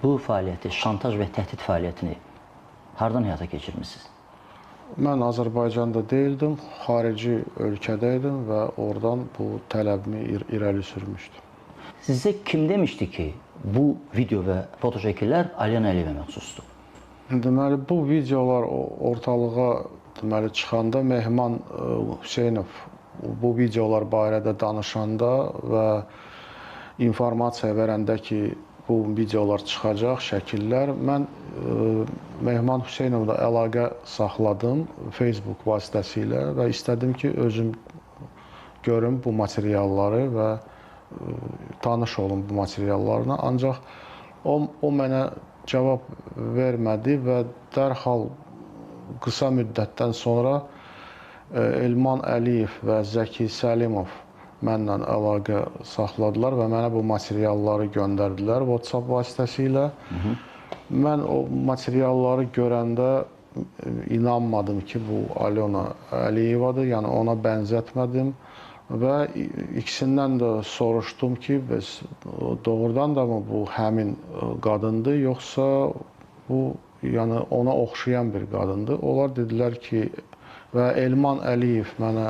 bu fəaliyyəti, şantaj və təhdid fəaliyyətini hardan həyata keçirmisiniz? Mən Azərbaycanda deyildim, xarici ölkədə idim və oradan bu tələbimi irəli sürmüşdüm. Sizə kim demişdi ki, bu video və fotoşəkillər Alyona Əliyevə məxsusdur? Deməli, bu videolar ortalığa çıxanda Mehman Hüseynov bu videolar barədə danışanda və informasiya verəndə ki, bu videolar çıxacaq, şəkillər, mən Mehman Hüseynovla əlaqə saxladım Facebook vasitəsilə və istədim ki, özüm görüm bu materialları və tanış olum bu materiallarına. Ancaq o mənə cavab vermədi və dərhal qısa müddətdən sonra Elman Əliyev və Zəki Səlimov mənlə əlaqə saxladılar və mənə bu materialları göndərdilər WhatsApp vasitəsilə. Mən o materialları görəndə inanmadım ki, bu Alyona Əliyevadır, yəni ona bənzətmədim və ikisindən də soruşdum ki, doğrudan da mı bu həmin qadındır, yoxsa bu yəni ona oxşayan bir qadındır. Onlar dedilər ki, və Elman Əliyev mənə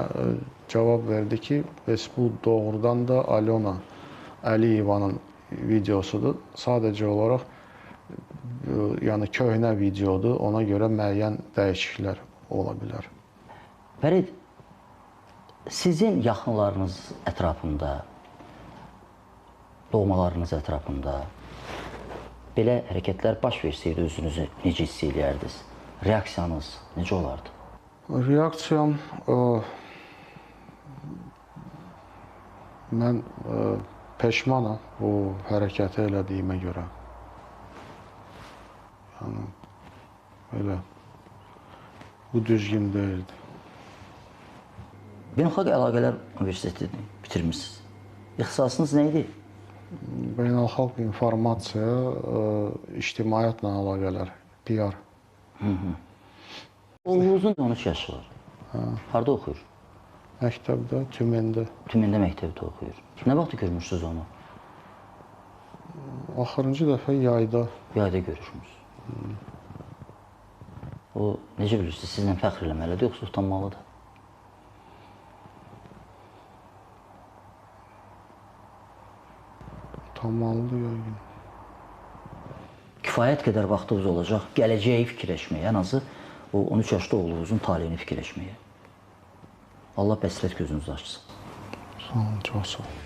cavab verdi ki, bu doğrudan da Alyona Əliyevanın videosudur. Sadəcə olaraq yəni köhnə videodur, ona görə müəyyən dəyişikliklər ola bilər. Fərid, sizin yaxınlarınız ətrafında, doğmalarınız ətrafında belə hərəkətlər baş versəydi, özünüzü necə hiss eləyərdiniz? Reaksiyanız necə olardı? Reaksiyam, mən peşmanam bu hərəkəti elədiyimə görə. Yəni, elə, bu düzgün deyildi. Beynəlxalq Əlaqələr Universitetini bitirmişsiniz. İxtisasınız nə idi? Beynəlxalq informasiya, ictimaiyyətlə əlaqələr, PR. Oğlunuzun 13 yaşı var. Harada oxuyur? Məktəbdə, Tümendə. Tümendə məktəbdə oxuyur. Nə vaxt görmüşsünüz onu? Axırıncı dəfə yayda. Yayda görüşmüşsünüz. O, necə bilirsiniz, sizlə fəxr eləməlidir, yoxsa utanmalıdır? Utanmalıdır, yəqin. Kifayət qədər vaxtınız olacaq gələcəyi fikirləşməyə, ən azı o 13 yaşlı oğlunuzun taleyini fikirləşməyə. Allah bəslət gözünüzü açsın. Sağ olun, çox sağ olun.